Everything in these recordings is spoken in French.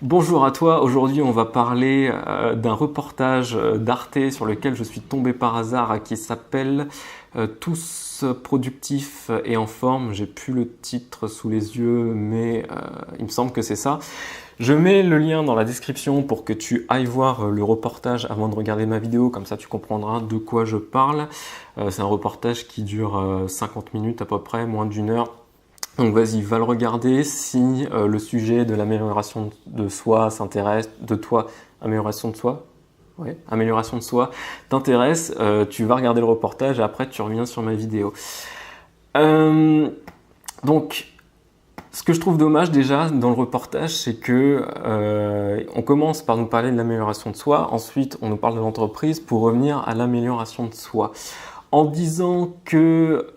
Bonjour à toi, aujourd'hui on va parler d'un reportage d'Arte sur lequel je suis tombé par hasard qui s'appelle Tous productifs et en forme. J'ai plus le titre sous les yeux mais il me semble que c'est ça. Je mets le lien dans la description pour que tu ailles voir le reportage avant de regarder ma vidéo, comme ça tu comprendras de quoi je parle. C'est un reportage qui dure 50 minutes à peu près, moins d'une heure. Donc vas-y, va le regarder si le sujet de l'amélioration de soi s'intéresse, de toi, amélioration de soi, ouais, amélioration de soi t'intéresse, tu vas regarder le reportage et après tu reviens sur ma vidéo. Euh, donc, ce que je trouve dommage déjà dans le reportage, c'est que on commence par nous parler de l'amélioration de soi, ensuite on nous parle de l'entreprise pour revenir à l'amélioration de soi en disant que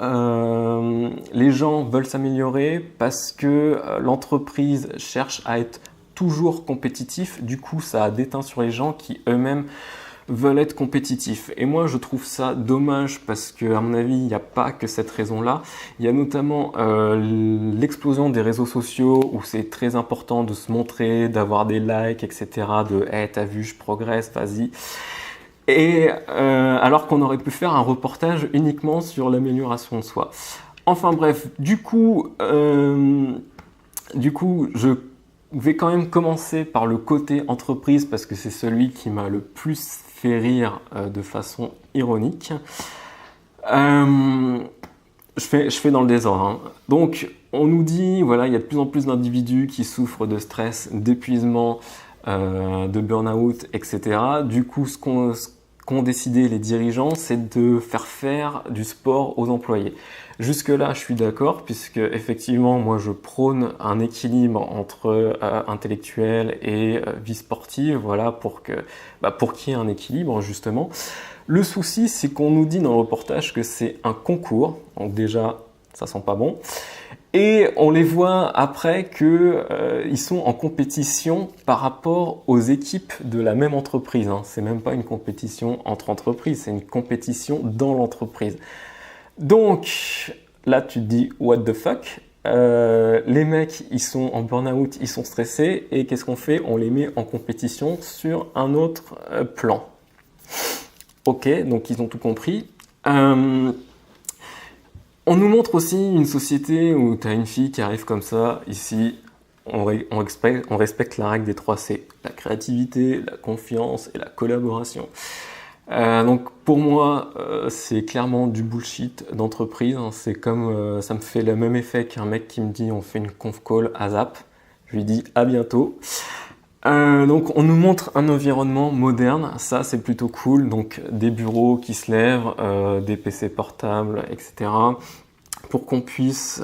les gens veulent s'améliorer parce que l'entreprise cherche à être toujours compétitif. Du coup, ça a déteint sur les gens qui eux-mêmes veulent être compétitifs. Et moi, je trouve ça dommage parce que, à mon avis, il n'y a pas que cette raison-là. Il y a notamment l'explosion des réseaux sociaux où c'est très important de se montrer, d'avoir des likes, etc. De hey, t'as vu, je progresse, vas-y. Et alors qu'on aurait pu faire un reportage uniquement sur l'amélioration de soi. Enfin bref, je vais quand même commencer par le côté entreprise parce que c'est celui qui m'a le plus fait rire de façon ironique. Je fais dans le désordre, hein. Donc on nous dit, voilà, il y a de plus en plus d'individus qui souffrent de stress, d'épuisement, de burn-out, etc. Du coup, ce qu'ont décidé les dirigeants, c'est de faire du sport aux employés. Jusque-là, je suis d'accord, puisque effectivement, moi, je prône un équilibre entre intellectuel et vie sportive, voilà, pour qu'il y ait un équilibre, justement. Le souci, c'est qu'on nous dit dans le reportage que c'est un concours, donc déjà, ça sent pas bon. Et on les voit après qu'ils sont en compétition par rapport aux équipes de la même entreprise, hein. C'est même pas une compétition entre entreprises, c'est une compétition dans l'entreprise. Donc là, tu te dis what the fuck. Les mecs, ils sont en burn-out, ils sont stressés, et qu'est-ce qu'on fait? On les met en compétition sur un autre plan. Ok, donc ils ont tout compris. On nous montre aussi une société où tu as une fille qui arrive comme ça. Ici, on respecte la règle des 3 C. La créativité, la confiance et la collaboration. Donc pour moi, c'est clairement du bullshit d'entreprise, hein. C'est comme, ça me fait le même effet qu'un mec qui me dit on fait une conf call à Zap. Je lui dis à bientôt. Donc on nous montre un environnement moderne, ça c'est plutôt cool, donc des bureaux qui se lèvent, des PC portables, etc. Pour qu'on puisse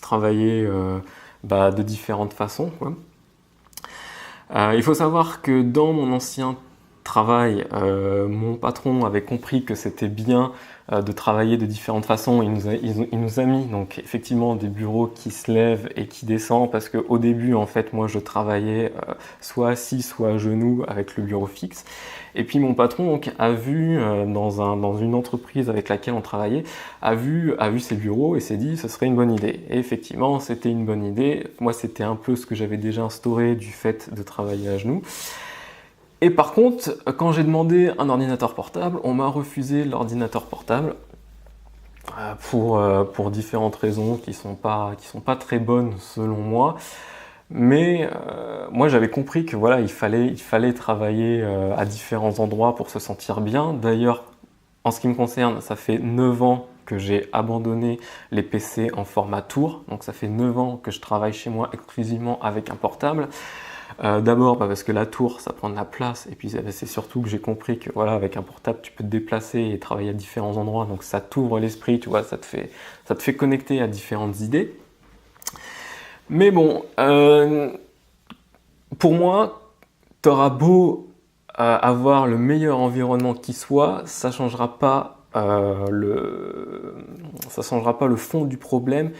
travailler de différentes façons, quoi. Il faut savoir que dans mon ancien travail, mon patron avait compris que c'était bien de travailler de différentes façons. Il nous a mis donc effectivement des bureaux qui se lèvent et qui descendent parce qu'au début en fait moi je travaillais soit assis soit à genoux avec le bureau fixe. Et puis mon patron donc a vu dans une entreprise avec laquelle on travaillait a vu ces bureaux et s'est dit ce serait une bonne idée. Et effectivement c'était une bonne idée. Moi c'était un peu ce que j'avais déjà instauré du fait de travailler à genoux. Et par contre, quand j'ai demandé un ordinateur portable, on m'a refusé l'ordinateur portable pour différentes raisons qui sont pas très bonnes selon moi. Mais moi j'avais compris que voilà, il fallait travailler à différents endroits pour se sentir bien. D'ailleurs, en ce qui me concerne, ça fait 9 ans que j'ai abandonné les PC en format tour. Donc ça fait 9 ans que je travaille chez moi exclusivement avec un portable. D'abord parce que la tour ça prend de la place et puis c'est surtout que j'ai compris que voilà avec un portable tu peux te déplacer et travailler à différents endroits donc ça t'ouvre l'esprit, tu vois, ça te fait connecter à différentes idées. Mais bon, pour moi, t'auras beau avoir le meilleur environnement qui soit, ça changera pas le fond du problème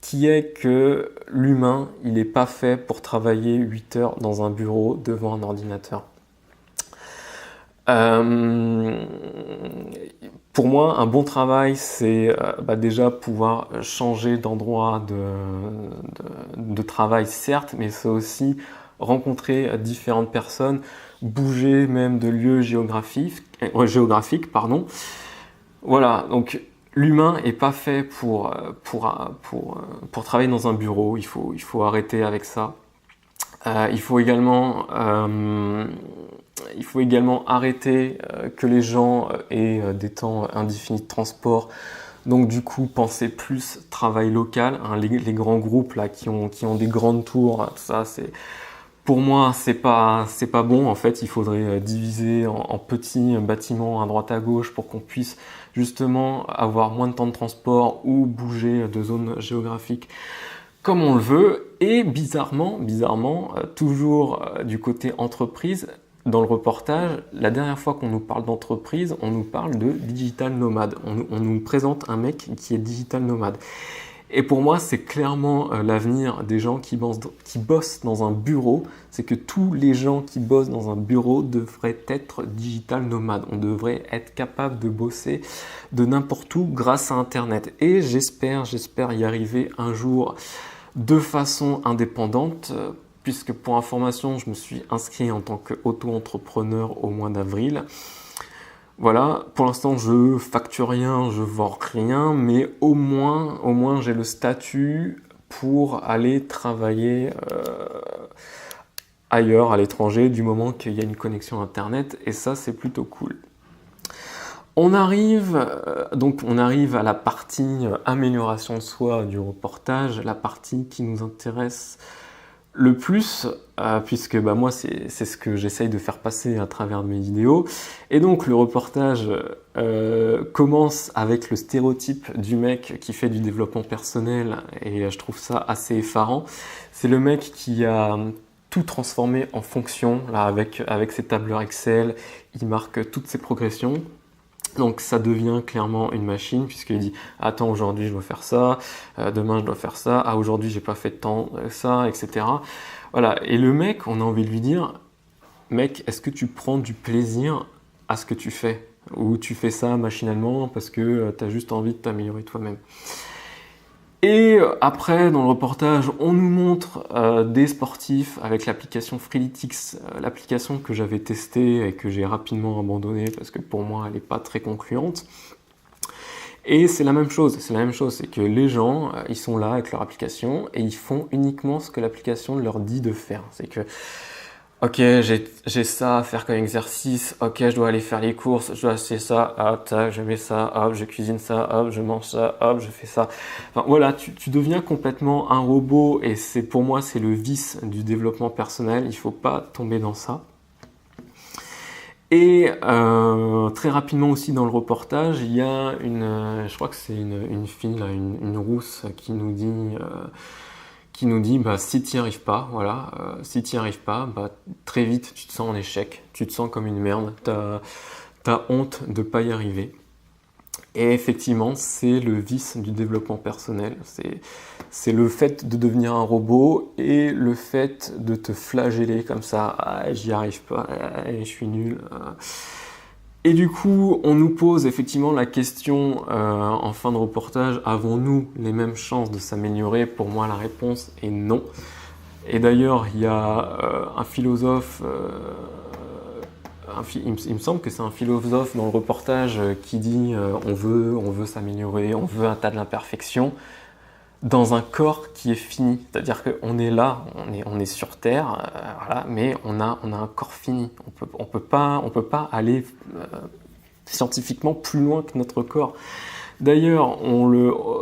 qui est que l'humain, il n'est pas fait pour travailler 8 heures dans un bureau devant un ordinateur. Pour moi, un bon travail, c'est déjà pouvoir changer d'endroit de travail, certes, mais c'est aussi rencontrer différentes personnes, bouger même de lieux géographiques, pardon. Voilà, donc l'humain n'est pas fait pour travailler dans un bureau, il faut arrêter avec ça. Il faut également arrêter que les gens aient des temps indéfinis de transport. Donc du coup, penser plus travail local, hein, les grands groupes là qui ont des grandes tours, ça c'est pour moi c'est pas bon. En fait, il faudrait diviser en petits bâtiments à droite à gauche pour qu'on puisse justement avoir moins de temps de transport ou bouger de zone géographique comme on le veut. Et bizarrement, toujours du côté entreprise, dans le reportage, la dernière fois qu'on nous parle d'entreprise, on nous parle de digital nomade. On nous présente un mec qui est digital nomade. Et pour moi, c'est clairement l'avenir des gens qui bossent dans un bureau. C'est que tous les gens qui bossent dans un bureau devraient être digital nomades. On devrait être capable de bosser de n'importe où grâce à Internet. Et j'espère y arriver un jour de façon indépendante, puisque pour information, je me suis inscrit en tant qu'auto-entrepreneur au mois d'avril. Voilà, pour l'instant, je facture rien, je vends rien, mais au moins j'ai le statut pour aller travailler ailleurs, à l'étranger, du moment qu'il y a une connexion Internet, et ça, c'est plutôt cool. On arrive à la partie amélioration de soi du reportage, la partie qui nous intéresse le plus, puisque moi c'est ce que j'essaye de faire passer à travers mes vidéos. Et donc le reportage commence avec le stéréotype du mec qui fait du développement personnel, et je trouve ça assez effarant. C'est le mec qui a tout transformé en fonction, là, avec ses tableurs Excel, il marque toutes ses progressions. Donc ça devient clairement une machine, puisqu'il dit « Attends, aujourd'hui je dois faire ça, demain je dois faire ça, ah aujourd'hui j'ai pas fait de temps, ça, etc. » Voilà, et le mec, on a envie de lui dire « Mec, est-ce que tu prends du plaisir à ce que tu fais ? Ou tu fais ça machinalement parce que tu as juste envie de t'améliorer toi-même ?» Et après, dans le reportage, on nous montre des sportifs avec l'application Freeletics, l'application que j'avais testée et que j'ai rapidement abandonnée parce que pour moi, elle n'est pas très concluante. Et c'est la même chose, c'est que les gens, ils sont là avec leur application et ils font uniquement ce que l'application leur dit de faire. C'est que ok, j'ai ça à faire comme exercice, ok, je dois aller faire les courses, je dois acheter ça, hop, tac, je mets ça, hop, je cuisine ça, hop, je mange ça, hop, je fais ça. Enfin voilà, tu deviens complètement un robot, et pour moi, c'est le vice du développement personnel, il faut pas tomber dans ça. Et très rapidement aussi dans le reportage, il y a je crois que c'est une fille, là, une rousse qui nous dit si tu n'y arrives pas, voilà, si tu n'y arrives pas, très vite tu te sens en échec, tu te sens comme une merde, t'as honte de ne pas y arriver. Et effectivement, c'est le vice du développement personnel, c'est le fait de devenir un robot et le fait de te flageller comme ça, j'y arrive pas, je suis nul. Et du coup, on nous pose effectivement la question en fin de reportage, avons-nous les mêmes chances de s'améliorer ? Pour moi, la réponse est non. Et d'ailleurs, il y a un philosophe, il me semble que c'est un philosophe dans le reportage qui dit on veut s'améliorer, on veut un tas de l'imperfection dans un corps qui est fini. C'est-à-dire qu'on est là, on est sur Terre, voilà, mais on a un corps fini. On peut pas aller scientifiquement plus loin que notre corps. D'ailleurs,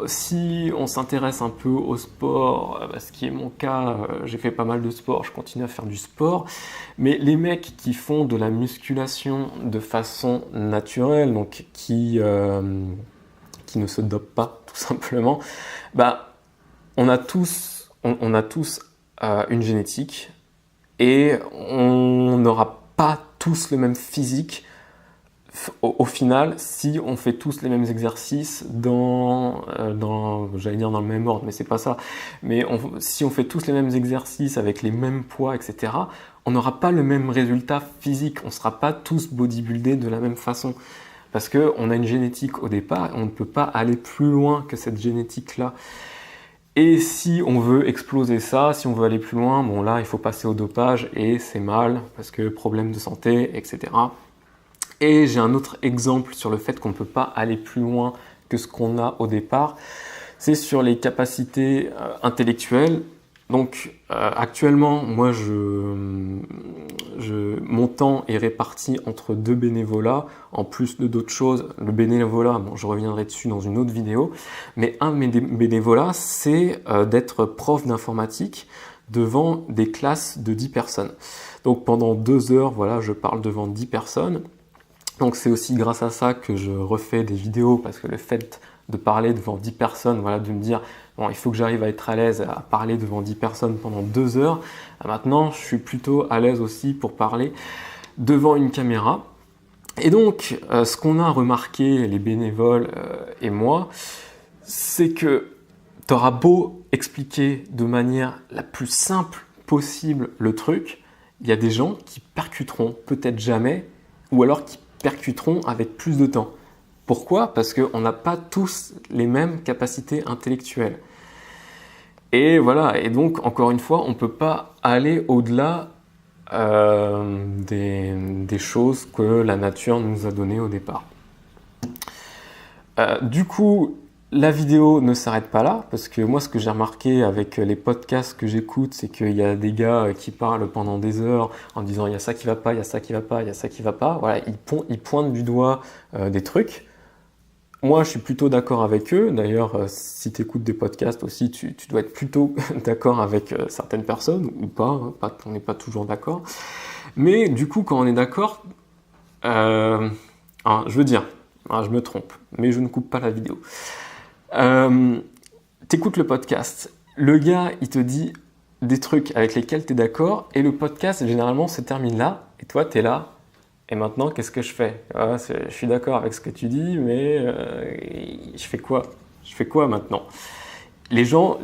si on s'intéresse un peu au sport, ce qui est mon cas, j'ai fait pas mal de sport, je continue à faire du sport, mais les mecs qui font de la musculation de façon naturelle, donc qui ne se dopent pas tout simplement, on a tous une génétique et on n'aura pas tous le même physique au final si on fait tous les mêmes exercices j'allais dire dans le même ordre, mais c'est pas ça, mais si on fait tous les mêmes exercices avec les mêmes poids, etc., on n'aura pas le même résultat physique, on ne sera pas tous bodybuildés de la même façon. Parce qu'on a une génétique au départ et on ne peut pas aller plus loin que cette génétique-là. Et si on veut exploser ça, si on veut aller plus loin, bon là il faut passer au dopage et c'est mal parce que problème de santé, etc. Et j'ai un autre exemple sur le fait qu'on ne peut pas aller plus loin que ce qu'on a au départ, c'est sur les capacités intellectuelles. Donc actuellement, moi mon temps est réparti entre 2 bénévolats, en plus de d'autres choses. Le bénévolat, bon, je reviendrai dessus dans une autre vidéo, mais un de mes bénévolats, c'est d'être prof d'informatique devant des classes de 10 personnes. Donc pendant 2 heures, voilà, je parle devant 10 personnes. Donc c'est aussi grâce à ça que je refais des vidéos, parce que le fait de parler devant 10 personnes, voilà, de me dire bon, il faut que j'arrive à être à l'aise à parler devant 10 personnes pendant 2 heures. Maintenant, je suis plutôt à l'aise aussi pour parler devant une caméra. Et donc, ce qu'on a remarqué, les bénévoles et moi, c'est que tu auras beau expliquer de manière la plus simple possible le truc, il y a des gens qui percuteront peut-être jamais, ou alors qui percuteront avec plus de temps. Pourquoi ? Parce qu'on n'a pas tous les mêmes capacités intellectuelles. Et voilà, et donc encore une fois, on ne peut pas aller au-delà des choses que la nature nous a données au départ. Du coup, la vidéo ne s'arrête pas là, parce que moi, ce que j'ai remarqué avec les podcasts que j'écoute, c'est qu'il y a des gars qui parlent pendant des heures en disant il y a ça qui va pas, il y a ça qui va pas, il y a ça qui va pas. Voilà, ils pointent du doigt des trucs. Moi, je suis plutôt d'accord avec eux. D'ailleurs, si tu écoutes des podcasts aussi, tu dois être plutôt d'accord avec certaines personnes, ou pas, hein, on n'est pas toujours d'accord. Mais du coup, quand on est d'accord, je veux dire, je me trompe, mais je ne coupe pas la vidéo. T'écoutes le podcast, le gars, il te dit des trucs avec lesquels tu es d'accord, et le podcast, généralement, se termine là, et toi, tu es là. Et maintenant, qu'est-ce que je fais ? Je suis d'accord avec ce que tu dis, mais je fais quoi ? Je fais quoi maintenant ? Les gens,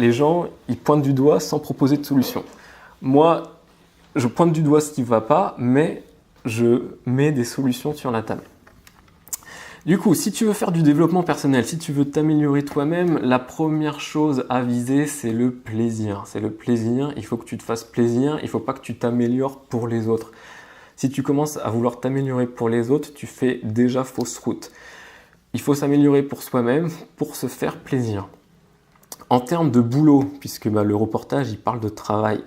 ils pointent du doigt sans proposer de solution. Moi, je pointe du doigt ce qui ne va pas, mais je mets des solutions sur la table. Du coup, si tu veux faire du développement personnel, si tu veux t'améliorer toi-même, la première chose à viser, c'est le plaisir. C'est le plaisir, il faut que tu te fasses plaisir, il ne faut pas que tu t'améliores pour les autres. Si tu commences à vouloir t'améliorer pour les autres, tu fais déjà fausse route. Il faut s'améliorer pour soi-même, pour se faire plaisir. En termes de boulot, puisque le reportage, il parle de travail.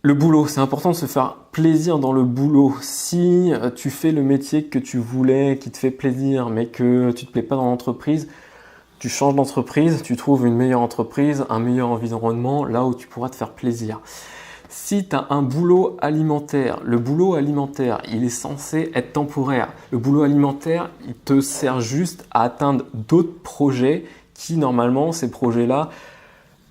Le boulot, c'est important de se faire plaisir dans le boulot. Si tu fais le métier que tu voulais, qui te fait plaisir, mais que tu ne te plais pas dans l'entreprise, tu changes d'entreprise, tu trouves une meilleure entreprise, un meilleur environnement, là où tu pourras te faire plaisir. Si tu as un boulot alimentaire, le boulot alimentaire, il est censé être temporaire. Le boulot alimentaire, il te sert juste à atteindre d'autres projets qui, normalement, ces projets-là,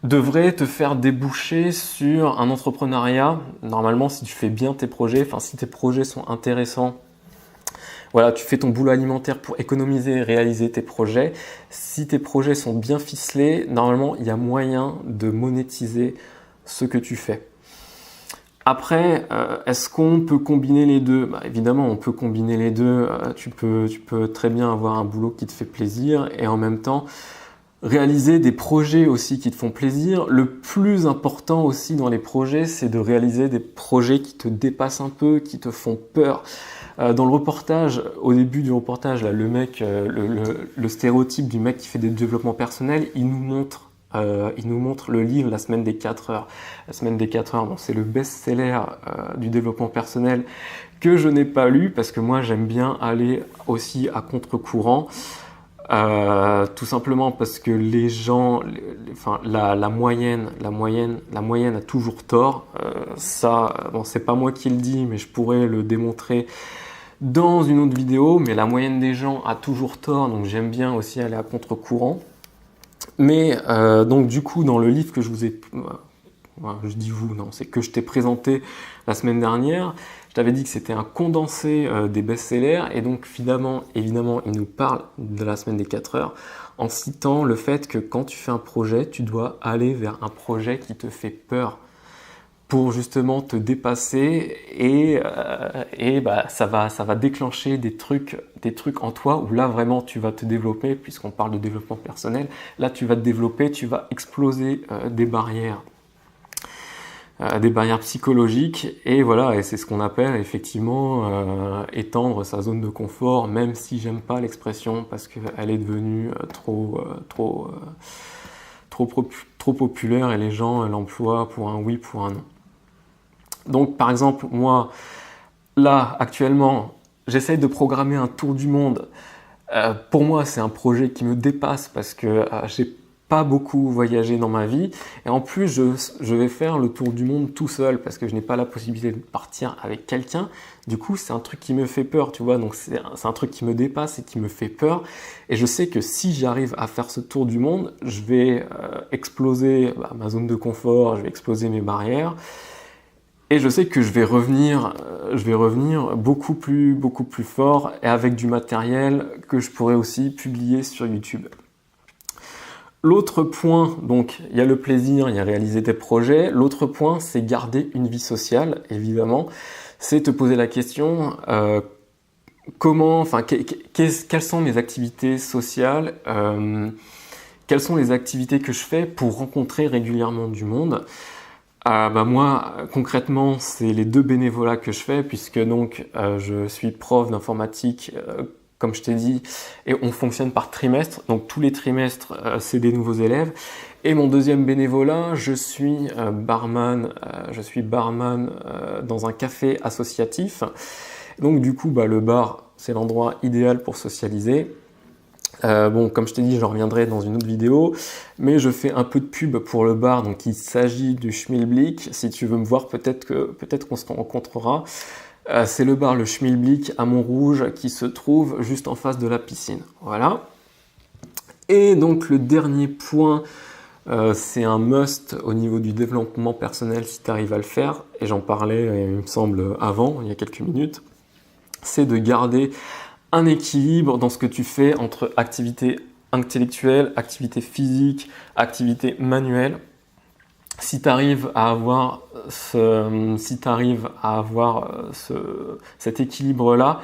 devraient te faire déboucher sur un entrepreneuriat. Normalement, si tu fais bien tes projets, si tes projets sont intéressants, voilà, tu fais ton boulot alimentaire pour économiser et réaliser tes projets. Si tes projets sont bien ficelés, normalement, il y a moyen de monétiser ce que tu fais. Après, est-ce qu'on peut combiner les deux ? Évidemment, on peut combiner les deux. Tu peux très bien avoir un boulot qui te fait plaisir et en même temps réaliser des projets aussi qui te font plaisir. Le plus important aussi dans les projets, c'est de réaliser des projets qui te dépassent un peu, qui te font peur. Dans le reportage, au début du reportage, là, le mec, le stéréotype du mec qui fait des développements personnels, il nous montre le livre La semaine des 4 heures. La semaine des 4 heures, c'est le best-seller du développement personnel que je n'ai pas lu parce que moi j'aime bien aller aussi à contre-courant. Tout simplement parce que les gens, la moyenne a toujours tort. C'est pas moi qui le dis, mais je pourrais le démontrer dans une autre vidéo. Mais la moyenne des gens a toujours tort, donc j'aime bien aussi aller à contre-courant. Mais donc du coup, dans le livre que je vous ai... je dis vous, non, c'est que je t'ai présenté la semaine dernière, je t'avais dit que c'était un condensé des best-sellers, et donc évidemment, il nous parle de la semaine des 4 heures, en citant le fait que quand tu fais un projet, tu dois aller vers un projet qui te fait peur. pour justement te dépasser et ça va déclencher des trucs en toi où là vraiment tu vas te développer, puisqu'on parle de développement personnel. Là tu vas te développer, tu vas exploser des barrières psychologiques, et voilà, et c'est ce qu'on appelle effectivement étendre sa zone de confort, même si j'aime pas l'expression parce qu'elle est devenue trop populaire et les gens l'emploient pour un oui, pour un non. Donc par exemple, moi, là, actuellement, j'essaye de programmer un tour du monde. Pour moi, c'est un projet qui me dépasse parce que j'ai pas beaucoup voyagé dans ma vie. Et en plus, je vais faire le tour du monde tout seul parce que je n'ai pas la possibilité de partir avec quelqu'un. Du coup, c'est un truc qui me fait peur, tu vois. Donc c'est un truc qui me dépasse et qui me fait peur. Et je sais que si j'arrive à faire ce tour du monde, je vais exploser ma zone de confort, je vais exploser mes barrières. Et je sais que je vais revenir beaucoup plus fort et avec du matériel que je pourrais aussi publier sur YouTube. L'autre point, donc il y a le plaisir, il y a réaliser des projets. L'autre point, c'est garder une vie sociale, évidemment. C'est te poser la question, quelles sont mes activités sociales, quelles sont les activités que je fais pour rencontrer régulièrement du monde. Moi, concrètement, c'est les 2 bénévolats que je fais, puisque donc je suis prof d'informatique, comme je t'ai dit, et on fonctionne par trimestre. Donc tous les trimestres, c'est des nouveaux élèves. Et mon deuxième bénévolat, je suis barman dans un café associatif. Donc du coup, le bar, c'est l'endroit idéal pour socialiser. Comme je t'ai dit, j'en reviendrai dans une autre vidéo, mais je fais un peu de pub pour le bar, donc il s'agit du Schmilblick. Si tu veux me voir, peut-être qu'on se rencontrera. C'est le bar Le Schmilblick à Montrouge qui se trouve juste en face de la piscine. Voilà. Et donc le dernier point, c'est un must au niveau du développement personnel si tu arrives à le faire, et j'en parlais, il me semble, avant, il y a quelques minutes, c'est de garder un équilibre dans ce que tu fais entre activité intellectuelle, activité physique, activité manuelle. Si tu arrives à avoir cet équilibre-là,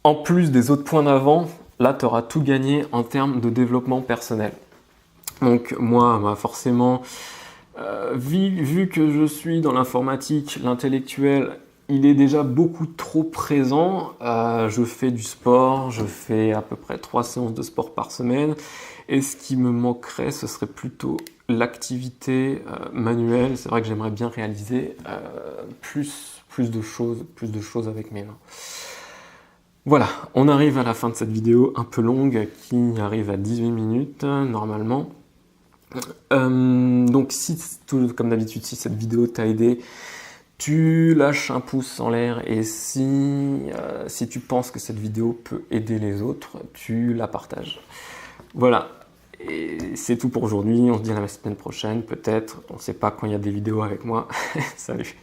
en plus des autres points d'avant, là tu auras tout gagné en termes de développement personnel. Donc moi, forcément, vu que je suis dans l'informatique, l'intellectuel, il est déjà beaucoup trop présent. Je fais du sport, je fais à peu près 3 séances de sport par semaine. Et ce qui me manquerait, ce serait plutôt l'activité manuelle. C'est vrai que j'aimerais bien réaliser plus de choses avec mes mains. Voilà, on arrive à la fin de cette vidéo un peu longue qui arrive à 18 minutes normalement. Donc comme d'habitude, si cette vidéo t'a aidé, tu lâches un pouce en l'air, et si tu penses que cette vidéo peut aider les autres, tu la partages. Voilà, et c'est tout pour aujourd'hui. On se dit à la semaine prochaine, peut-être. On ne sait pas quand il y a des vidéos avec moi. Salut.